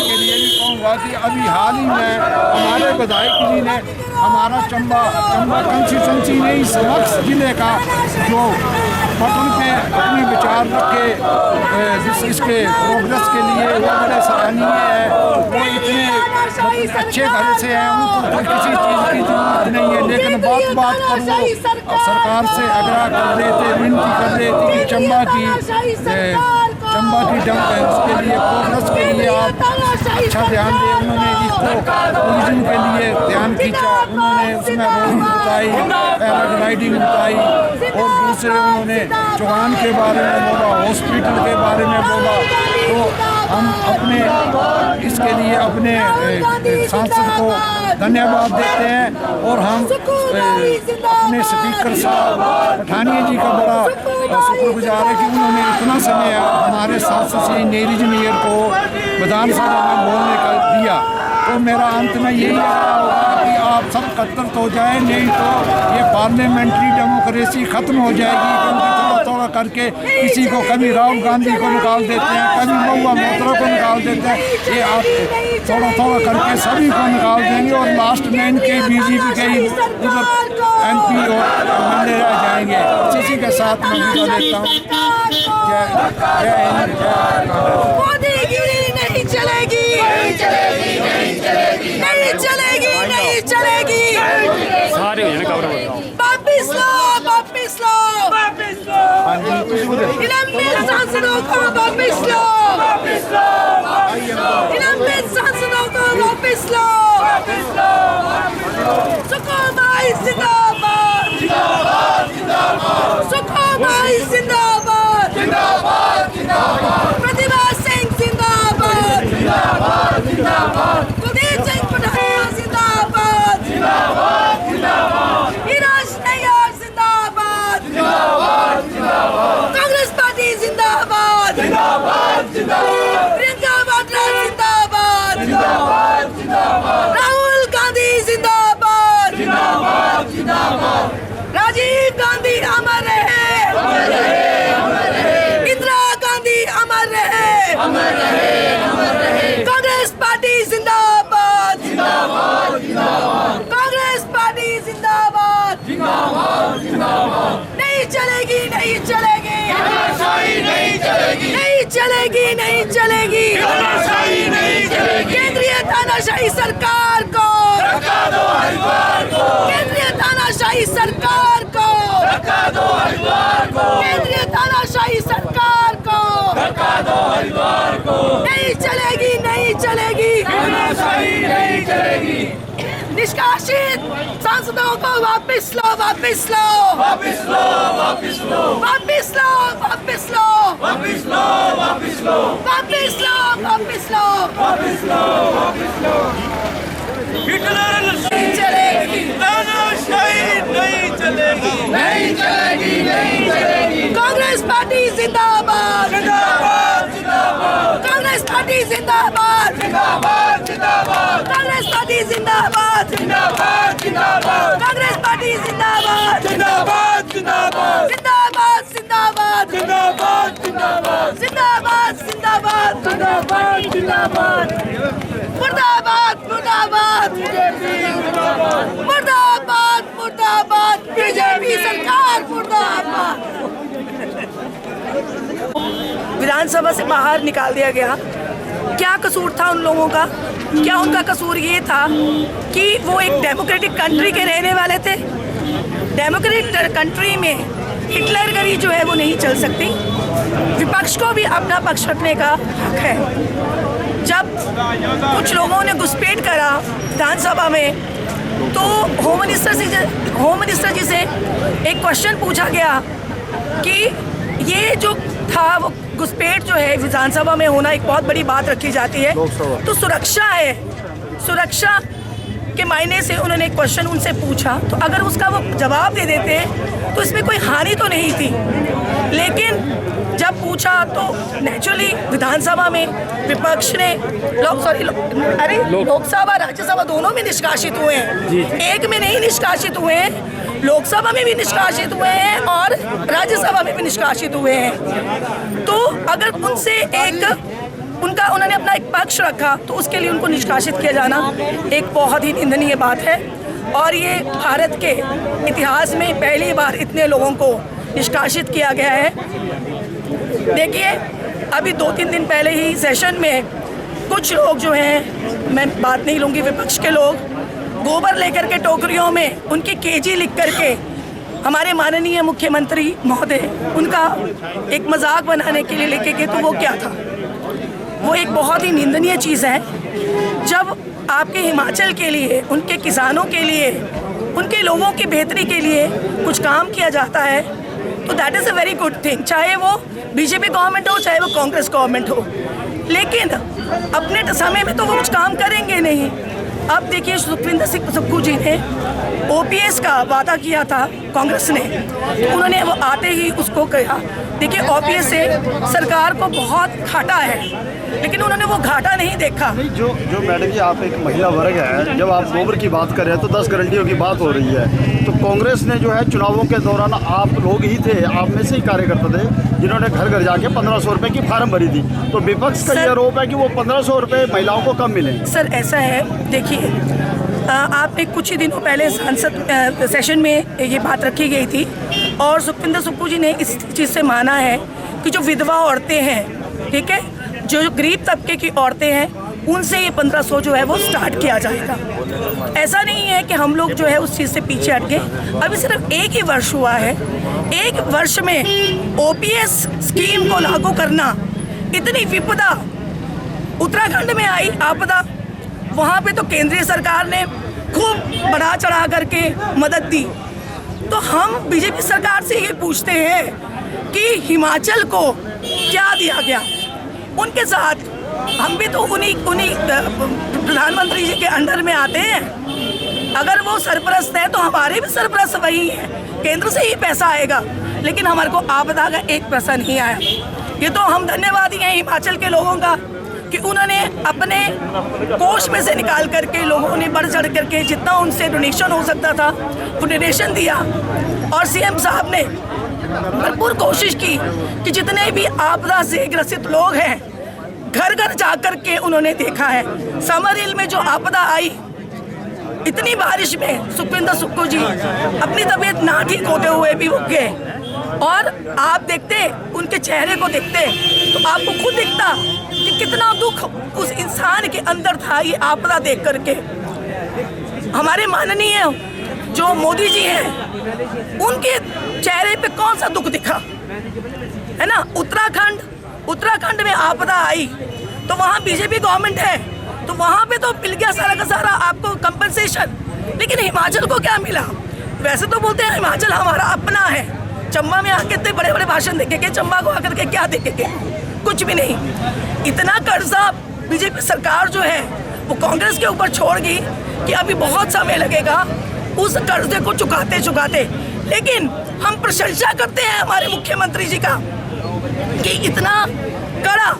के लिए भी कहूँगा कि अभी हाल ही में हमारे विधायक जी ने हमारा चंबा कंस्टिट्यूंसी नहीं समक्ष जिले का जो बटन पे अपने विचार रखे इसके प्रोग्रेस के लिए वो बड़े सराहनीय है। वो इतने अच्छे घर से हैं, उनको किसी चीज़ की जरूरत नहीं है, लेकिन बात पर वो सरकार से आग्रह कर रहे थे, विनती कर रहे थे कि चंबा की उसके लिए प्रोग्रेस के लिए आप अच्छा ध्यान दें। उन्होंने टूरिज्म के लिए ध्यान खींचा, उन्होंने उसमें रोड बताई, पैराग्लाइडिंग बताई, और दूसरे उन्होंने चौहान के बारे में बोला, हॉस्पिटल के बारे में बोला। तो हम अपने इसके लिए अपने सांसद को धन्यवाद देते हैं और हम अपने स्पीकर साहब पठानिया जी का बड़ा शुक्रगुजार है कि उन्होंने इतना समय हमारे सांसद श्री नीरज मेयर को विधानसभा में बोलने का दिया। तो मेरा अंत में यही रहा होगा कि आप सब एकत्रित हो जाए, नहीं तो ये पार्लियामेंट्री डेमोक्रेसी ख़त्म हो जाएगी। क्योंकि थोड़ा थोड़ा करके किसी को, कभी राहुल गांधी को निकाल देते हैं, कभी महुआ मोइत्रा को निकाल देते हैं। ये आप थोड़ा थोड़ा करके सभी को निकाल देंगे और लास्ट में इनके बीजेपी के ही MP और MLA रह जाएंगे। इसी के साथ मैं विदा लेता हूँ। जय हिंद, जय मोदीगिरी नहीं चलेगी, नहीं चलेगी, नहीं चलेगी, नहीं चलेगी, नहीं चलेगी। सारे हो जाने कवर बताओ। वापिस लो, वापिस लो, वापिस लो। निलंबित सांसदों को वापिस लो, वापिस लो, वापिस लो। निलंबित सांसदों को वापिस लो, वापिस लो, वापिस लो। सुखोबाई जिंदाबाद, जिंदाबाद, जिंदाबाद। सुखोबाई जिंदाबाद, जिंदाबाद, जिंदाबाद। प्रतिभा सिंह जिंदाबाद, जिंदाबाद, जिंदाबाद। कुलदीप सिंह पठानिया जिंदाबाद, जिंदाबाद, जिंदाबाद। हीराज नैयर जिंदाबाद, जिंदाबाद, जिंदाबाद। कांग्रेस पार्टी जिंदाबाद, जिंदाबाद, जिंदाबाद। प्रियंका वाड्रा जिंदाबाद, जिंदाबाद, जिंदाबाद। राहुल गांधी जिंदाबाद, जिंदाबाद, जिंदाबाद। राजीव गांधी अमर रहे, अमर रहे, अमर रहे। इंदिरा गांधी अमर रहे, अमर रहे, अमर रहे। कांग्रेस पार्टी जिंदाबाद, जिंदाबाद, जिंदाबाद। कांग्रेस पार्टी जिंदाबाद, जिंदाबाद, जिंदाबाद। नहीं चलेगी, नहीं चलेगी, तानाशाही नहीं चलेगी, नहीं चलेगी, नहीं चलेगी, तानाशाही नहीं चलेगी। केंद्रीय तानाशाही सरकार को धक्का दो, हरिद्वार को। केंद्रीय तानाशाही सरकार को धक्का दो, हरिद्वार को। केंद्रीय तानाशाही सरकार को धक्का दो, हरिद्वार को। नहीं चलेगी, नहीं चलेगी, तानाशाही नहीं चलेगी। निष्कासित सांसदों को वापिस लो, वापिस लो, वापिस लो, वापिस लो, वापिस लो, वापिस लो, वापिस लो, वापिस लो, वापिस लो, वापिस लो, वापिस लो, वापिस लो। नहीं चलेगी, तानाशाही नहीं चलेगी, नहीं चलेगी, नहीं चलेगी। कांग्रेस पार्टी जिंदाबाद, जिंदाबाद, जिंदाबाद। कांग्रेस पार्टी जिंदाबाद, जिंदाबाद, जिंदाबाद। कांग्रेस पार्टी जिंदाबाद, जिंदाबाद, जिंदाबाद। कांग्रेस पार्टी जिंदाबाद, जिंदाबाद, जिंदाबाद। जिंदाबाद, जिंदाबाद, जिंदाबाद, जिंदाबाद। जिंदाबाद, जिंदाबाद, जिंदाबाद, जिंदाबाद। मुर्दाबाद, मुर्दाबाद, मुर्दाबाद, मुर्दाबाद। बीजेपी सरकार मुर्दाबाद। विधानसभा से बाहर निकाल दिया गया। क्या कसूर था उन लोगों का? क्या उनका कसूर ये था कि वो एक डेमोक्रेटिक कंट्री के रहने वाले थे? डेमोक्रेटिक कंट्री में हिटलरगिरी जो है वो नहीं चल सकती। विपक्ष को भी अपना पक्ष रखने का हक है। जब कुछ लोगों ने घुसपैठ करा विधानसभा में, तो होम मिनिस्टर जी से एक क्वेश्चन पूछा गया कि ये जो था वो घुसपैठ जो है विधानसभा में होना एक बहुत बड़ी बात रखी जाती है, तो सुरक्षा है, सुरक्षा के मायने से उन्होंने एक क्वेश्चन उनसे पूछा। तो अगर उसका वो जवाब दे देते तो इसमें कोई हानि तो नहीं थी, लेकिन जब पूछा तो नेचुरली विधानसभा में विपक्ष ने लोकसभा राज्यसभा दोनों में निष्कासित हुए हैं। एक में नहीं निष्कासित हुए हैं, लोकसभा में भी निष्कासित हुए हैं और राज्यसभा में भी निष्कासित हुए हैं। तो अगर उनसे उन्होंने अपना एक पक्ष रखा तो उसके लिए उनको निष्कासित किया जाना एक बहुत ही निंदनीय बात है। और ये भारत के इतिहास में पहली बार इतने लोगों को निष्कासित किया गया है। देखिए, अभी 2-3 दिन पहले ही सेशन में कुछ लोग जो हैं, मैं बात नहीं लूँगी, विपक्ष के लोग गोबर लेकर के टोकरियों में उनकी केजी लिख करके हमारे माननीय मुख्यमंत्री महोदय उनका एक मजाक बनाने के लिए लेके गए। तो वो क्या था? वो एक बहुत ही निंदनीय चीज़ है। जब आपके हिमाचल के लिए, उनके किसानों के लिए, उनके लोगों की बेहतरी के लिए कुछ काम किया जाता है तो that is a very good thing, चाहे वो बीजेपी गवर्नमेंट हो चाहे वो कांग्रेस गवर्नमेंट हो। लेकिन अपने समय में तो वो कुछ काम करेंगे नहीं। अब देखिए सुखविंदर सिंह सुक्खू जी ने ओपीएस का वादा किया था कांग्रेस ने, उन्होंने वो आते ही उसको कहा। देखिए ओपीएस से सरकार को बहुत घाटा है, लेकिन उन्होंने वो घाटा नहीं देखा। जो मैडम जी, आप एक महिला वर्ग है, जब आप गोबर की बात कर रहे हैं तो 10 गारंटियों की बात हो रही है। तो कांग्रेस ने जो है चुनावों के दौरान आप लोग ही थे, आप में से ही कार्यकर्ता थे जिन्होंने घर घर जाके 1500 रुपए की फार्म भरी थी। तो विपक्ष का ये आरोप है कि वो 1500 रुपए महिलाओं को कम मिले। सर ऐसा है, देखिए आपने कुछ ही दिनों पहले संसद सेशन में ये बात रखी गई थी और सुखविंदर सुक्खू जी ने इस चीज़ से माना है कि जो विधवा औरतें हैं, ठीक है, जो गरीब तबके की औरतें हैं, उनसे ये 1500 जो है वो स्टार्ट किया जाएगा। ऐसा नहीं है कि हम लोग जो है उस चीज़ से पीछे हट गए। अभी सिर्फ एक ही वर्ष हुआ है, एक वर्ष में ओपीएस स्कीम को लागू करना, इतनी विपदा उत्तराखंड में आई आपदा, वहाँ पे तो केंद्रीय सरकार ने खूब बढ़ा चढ़ा करके मदद दी। तो हम बीजेपी सरकार से ये पूछते हैं कि हिमाचल को क्या दिया गया। उनके साथ हम भी तो उन्हीं प्रधानमंत्री जी के अंडर में आते हैं। अगर वो सरपरस्त है तो हमारे भी सरपरस्त वही हैं, केंद्र से ही पैसा आएगा, लेकिन हमारे को आपदा का एक पैसा नहीं आया। ये तो हम धन्यवादी हैं हिमाचल के लोगों का कि उन्होंने अपने कोष में से निकाल करके, लोगों ने बढ़ चढ़ करके जितना उनसे डोनेशन हो सकता था वो डोनेशन दिया। और सीएम साहब ने भरपूर कोशिश की कि जितने भी आपदा से ग्रसित लोग हैं घर घर जा कर के उन्होंने देखा है। समर हिल में जो आपदा आई, इतनी बारिश में सुखविंदर सुक्खू जी अपनी तबीयत ना ठीक होते हुए भी वो गए, और आप देखते उनके चेहरे को देखते तो आपको खुद दिखता कि कितना दुख उस इंसान के अंदर था ये आपदा देख करके। हमारे माननीय जो मोदी जी हैं, उनके चेहरे पे कौन सा दुख दिखा, है ना। उत्तराखंड में आपदा आई तो वहाँ बीजेपी गवर्नमेंट है, तो वहाँ पे तो मिल गया सारा का सारा आपको कंपनसेशन, लेकिन हिमाचल को क्या मिला। वैसे तो बोलते हैं हिमाचल हमारा अपना है, चंबा में आके इतने बड़े बड़े भाषण देखेंगे, चंबा को आकर के क्या देखेंगे, कुछ भी नहीं। इतना कर्जा बीजेपी सरकार जो है वो कांग्रेस के ऊपर छोड़ गई कि अभी बहुत समय लगेगा उस कर्जे को चुकाते। लेकिन हम प्रशंसा करते हैं हमारे मुख्यमंत्री जी का कि इतना कड़ा,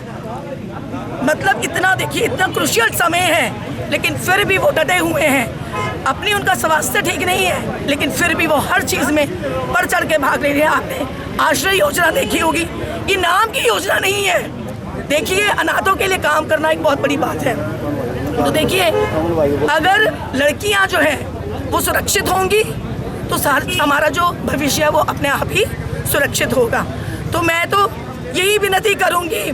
मतलब इतना देखिए इतना क्रूशियल समय है, लेकिन फिर भी वो डटे हुए हैं। अपनी उनका स्वास्थ्य ठीक नहीं है, लेकिन फिर भी वो हर चीज़ में बढ़ चढ़ के भाग ले रहे हैं। आपने आश्रय योजना देखी होगी, ये नाम की योजना नहीं है। देखिए अनाथों के लिए काम करना एक बहुत बड़ी बात है। तो देखिए अगर लड़कियां जो है वो सुरक्षित होंगी तो हमारा जो भविष्य है वो अपने आप ही सुरक्षित होगा। तो मैं तो यही विनती करूंगी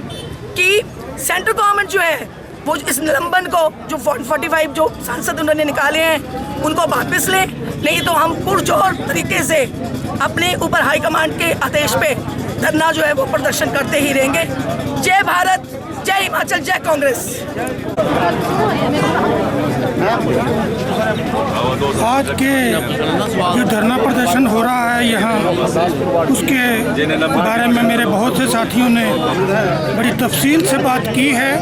कि सेंट्रल गवर्नमेंट जो है वो इस निलंबन को जो 45 जो सांसद उन्होंने निकाले हैं उनको वापस ले, नहीं तो हम पुरजोर तरीके से अपने ऊपर हाईकमांड के आदेश पे धरना जो है वो प्रदर्शन करते ही रहेंगे। जय भारत, जय हिमाचल, जय कांग्रेस। आज के जो धरना प्रदर्शन हो रहा है यहाँ, उसके बारे में मेरे बहुत से साथियों ने बड़ी तफसील से बात की है।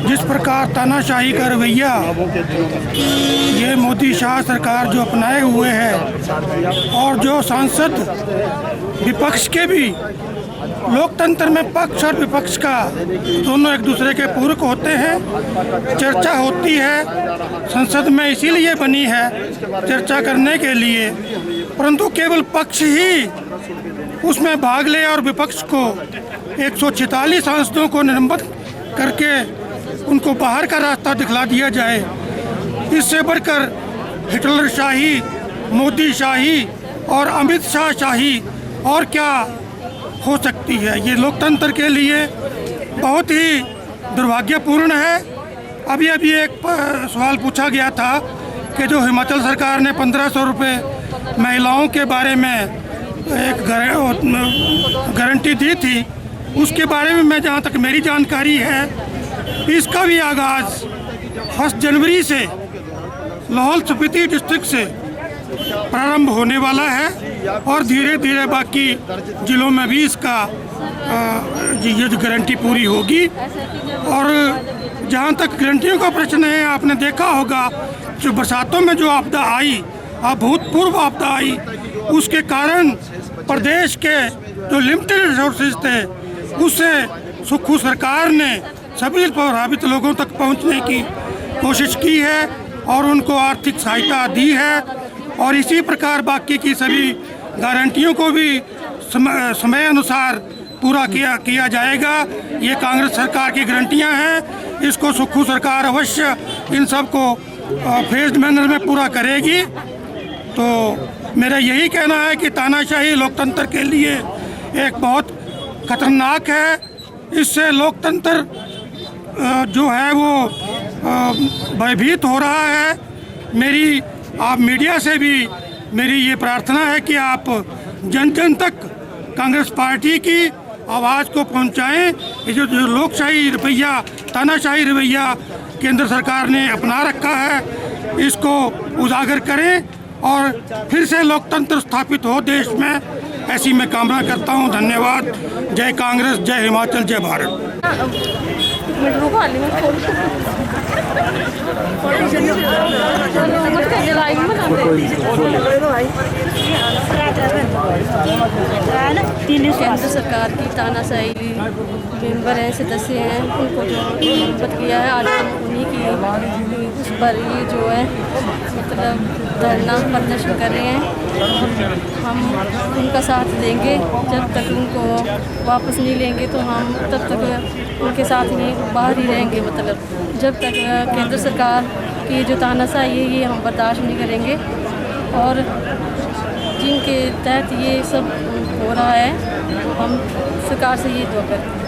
जिस प्रकार तानाशाही का रवैया ये मोदी शाह सरकार जो अपनाए हुए है, और जो सांसद विपक्ष के भी, लोकतंत्र में पक्ष और विपक्ष का दोनों एक दूसरे के पूरक होते हैं। चर्चा होती है, संसद में इसीलिए बनी है चर्चा करने के लिए, परंतु केवल पक्ष ही उसमें भाग ले और विपक्ष को 146 सांसदों को निलंबित करके उनको बाहर का रास्ता दिखला दिया जाए। इससे बढ़कर हिटलर शाही, मोदी शाही और अमित शाह शाही और क्या हो सकती है। ये लोकतंत्र के लिए बहुत ही दुर्भाग्यपूर्ण है। अभी एक सवाल पूछा गया था कि जो हिमाचल सरकार ने 1500 रुपये महिलाओं के बारे में एक गारंटी दी थी, उसके बारे में मैं जहाँ तक मेरी जानकारी है, इसका भी आगाज़ 1 जनवरी से लाहौल स्पीति डिस्ट्रिक्ट से प्रारंभ होने वाला है और धीरे धीरे बाकी ज़िलों में भी इसका ये गारंटी पूरी होगी। और जहाँ तक गारंटियों का प्रश्न है, आपने देखा होगा जो बरसातों में जो आपदा आई, अभूतपूर्व आपदा आई, उसके कारण प्रदेश के जो लिमिटेड रिसोर्सेज थे उससे सुखू सरकार ने सभी प्रभावित लोगों तक पहुंचने की कोशिश की है और उनको आर्थिक सहायता दी है। और इसी प्रकार बाकी की सभी गारंटियों को भी समय अनुसार पूरा किया जाएगा। ये कांग्रेस सरकार की गारंटियां हैं, इसको सुखू सरकार अवश्य इन सब को फेज्ड मैनर में पूरा करेगी। तो मेरा यही कहना है कि तानाशाही लोकतंत्र के लिए एक बहुत खतरनाक है। इससे लोकतंत्र जो है वो भयभीत हो रहा है। मेरी आप मीडिया से भी मेरी ये प्रार्थना है कि आप जन जन तक कांग्रेस पार्टी की आवाज़ को पहुंचाएं। ये जो लोकशाही रवैया, तानाशाही रवैया केंद्र सरकार ने अपना रखा है, इसको उजागर करें और फिर से लोकतंत्र स्थापित हो देश में, ऐसी मैं कामना करता हूं। धन्यवाद। जय कांग्रेस, जय हिमाचल, जय भारत। केंद्र सरकार की तानाशाही मेंबर हैं, सदस्य हैं, उनको जो मदद किया है, आज हम उन्हीं की उस पर ये जो है मतलब धरना प्रदर्शन कर रहे हैं। हम उनका साथ देंगे, जब तक उनको वापस नहीं लेंगे तो हम तब तक उनके साथ नहीं बाहर ही रहेंगे। मतलब जब तक केंद्र सरकार की जो तानाशाही है ये हम बर्दाश्त नहीं करेंगे। और जिनके तहत ये सब हो रहा है, हम सरकार से ये दुआ करते हैं।